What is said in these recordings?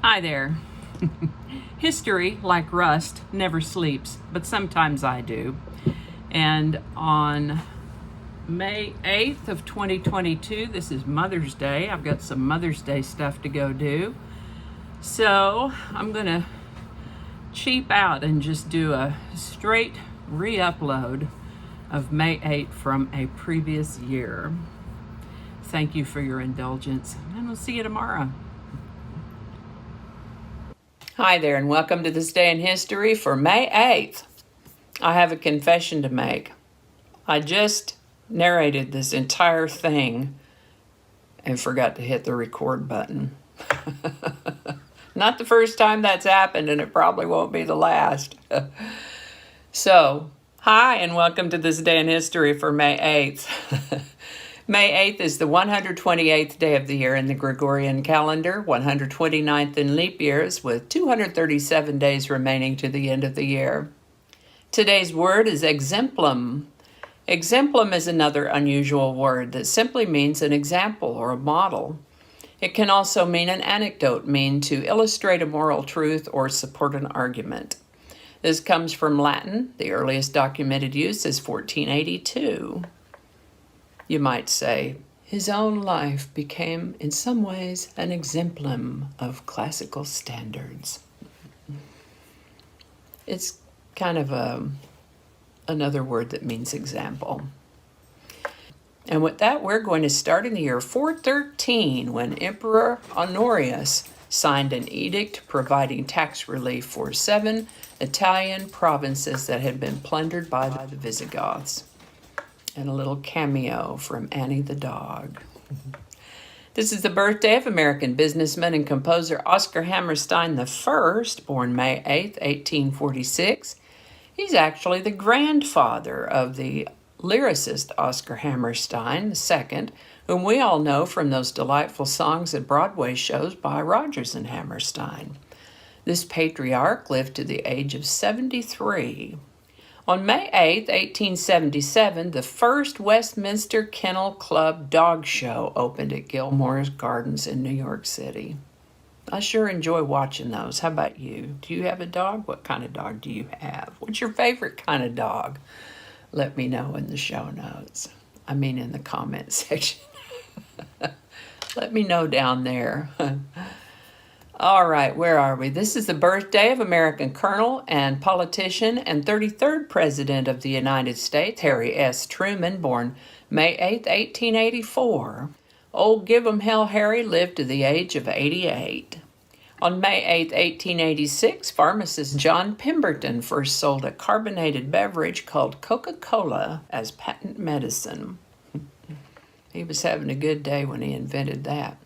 Hi there. History, like rust, never sleeps, but sometimes I do. And on May 8th of 2022, this is Mother's Day. I've got some Mother's Day stuff to go do. So I'm going to cheap out and just do a straight re-upload of May 8th from a previous year. Thank you for your indulgence, and we'll see you tomorrow. Hi there, and welcome to This Day in History for May 8th. I have a confession to make. I just narrated this entire thing and forgot to hit the record button. Not the first time that's happened, and it probably won't be the last. So, hi, and welcome to This Day in History for May 8th. May 8th is the 128th day of the year in the Gregorian calendar, 129th in leap years, with 237 days remaining to the end of the year. Today's word is exemplum. Exemplum is another unusual word that simply means an example or a model. It can also mean an anecdote, mean to illustrate a moral truth or support an argument. This comes from Latin. The earliest documented use is 1482. You might say, his own life became in some ways an exemplum of classical standards. It's kind of another word that means example. And with that, we're going to start in the year 413 when Emperor Honorius signed an edict providing tax relief for 7 Italian provinces that had been plundered by the Visigoths. And a little cameo from Annie the dog. This is the birthday of American businessman and composer Oscar Hammerstein I, born May 8, 1846. He's actually the grandfather of the lyricist Oscar Hammerstein II, whom we all know from those delightful songs at Broadway shows by Rodgers and Hammerstein. This patriarch lived to the age of 73. On May 8, 1877, the first Westminster Kennel Club dog show opened at Gilmore's Gardens in New York City. I sure enjoy watching those. How about you? Do you have a dog? What kind of dog do you have? What's your favorite kind of dog? Let me know in the show notes. I mean in the comment section. Let me know down there. All right, where are we? This is the birthday of American colonel and politician and 33rd President of the United States, Harry S. Truman, born May 8, 1884. Old Give 'em Hell Harry lived to the age of 88. On May 8, 1886, pharmacist John Pemberton first sold a carbonated beverage called Coca-Cola as patent medicine. He was having a good day when he invented that.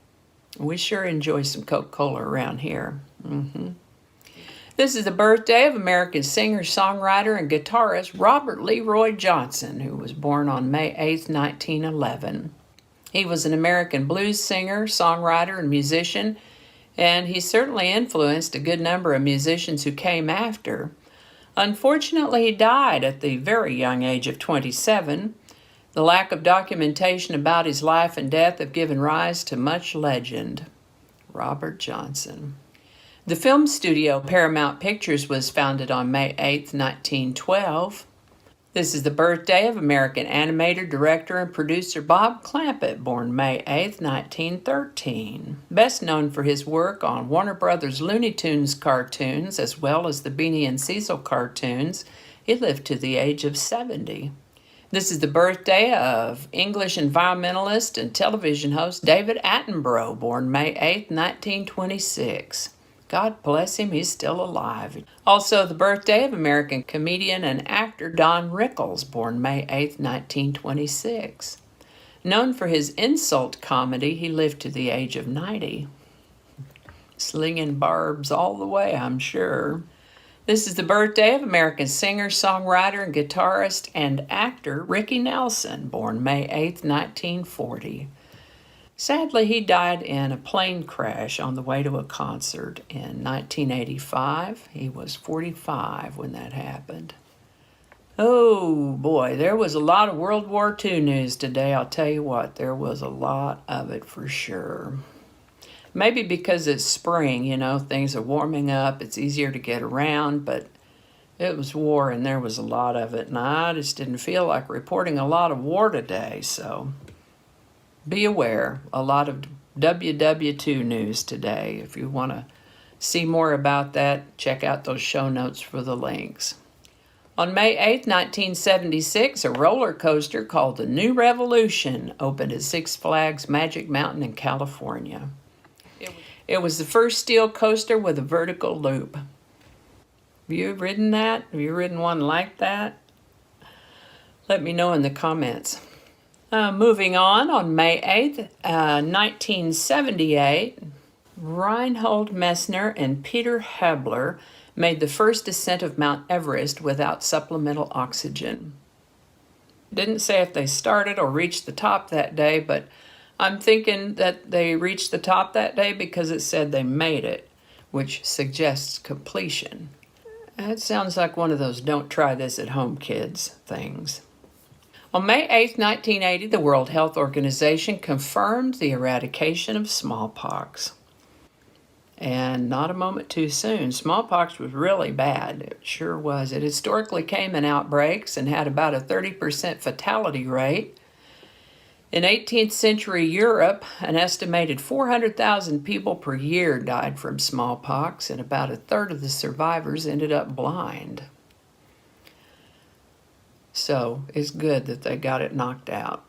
We sure enjoy some Coca-Cola around here. This is the birthday of American singer, songwriter, and guitarist Robert Leroy Johnson, who was born on May 8, 1911. He was an American blues singer, songwriter, and musician, and he certainly influenced a good number of musicians who came after. Unfortunately, he died at the very young age of 27. The lack of documentation about his life and death have given rise to much legend. Robert Johnson. The film studio Paramount Pictures was founded on May 8, 1912. This is the birthday of American animator, director, and producer Bob Clampett, born May 8, 1913. Best known for his work on Warner Brothers Looney Tunes cartoons, as well as the Beanie and Cecil cartoons, he lived to the age of 70. This is the birthday of English environmentalist and television host David Attenborough, born May 8, 1926. God bless him, he's still alive. Also the birthday of American comedian and actor Don Rickles, born May 8, 1926. Known for his insult comedy, he lived to the age of 90. Slinging barbs all the way, I'm sure. This is the birthday of American singer, songwriter, and guitarist and actor Ricky Nelson, born May 8, 1940. Sadly, he died in a plane crash on the way to a concert in 1985. He was 45 when that happened. Oh boy, there was a lot of World War II news today. I'll tell you what, there was a lot of it for sure. Maybe because it's spring, you know, things are warming up, it's easier to get around, but it was war and there was a lot of it, and I just didn't feel like reporting a lot of war today, so be aware. A lot of WW2 news today. If you want to see more about that, check out those show notes for the links. On May 8, 1976, a roller coaster called the New Revolution opened at Six Flags Magic Mountain in California. It was the first steel coaster with a vertical loop. Have you ridden that? Have you ridden one like that? Let me know in the comments. Moving on May 8th, 1978, Reinhold Messner and Peter Hebler made the first descent of Mount Everest without supplemental oxygen. Didn't say if they started or reached the top that day, but I'm thinking that they reached the top that day because it said they made it, which suggests completion. That sounds like one of those don't try this at home kids things. On May 8, 1980, the World Health Organization confirmed the eradication of smallpox. And not a moment too soon. Smallpox was really bad. It sure was. It historically came in outbreaks and had about a 30% fatality rate. In 18th century Europe, an estimated 400,000 people per year died from smallpox, and about a third of the survivors ended up blind. So it's good that they got it knocked out.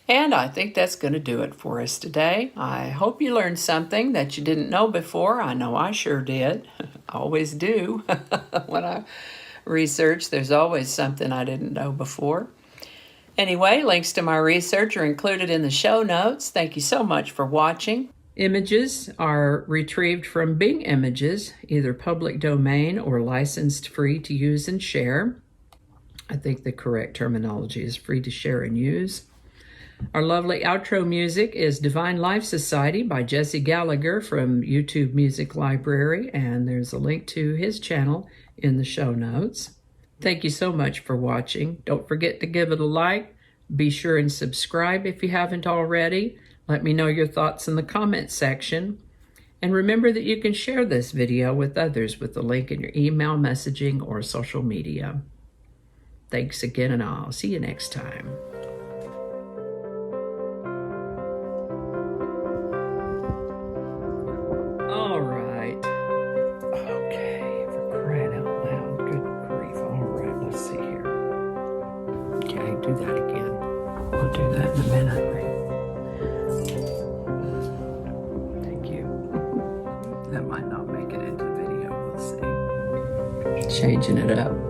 And I think that's going to do it for us today. I hope you learned something that you didn't know before. I know I sure did. I always do. When I research, there's always something I didn't know before. Anyway, links to my research are included in the show notes. Thank you so much for watching. Images are retrieved from Bing Images, either public domain or licensed free to use and share. I think the correct terminology is free to share and use. Our lovely outro music is Divine Life Society by Jesse Gallagher from YouTube Music Library, and there's a link to his channel in the show notes. Thank you so much for watching. Don't forget to give it a like. Be sure and subscribe if you haven't already. Let me know your thoughts in the comments section. And remember that you can share this video with others with the link in your email, messaging, or social media. Thanks again, and I'll see you next time. All right. Okay, for crying out loud. Good grief. All right, let's see here. Okay, do that again. We'll do that in a minute. Thank you. That might not make it into the video. We'll see. Changing it up.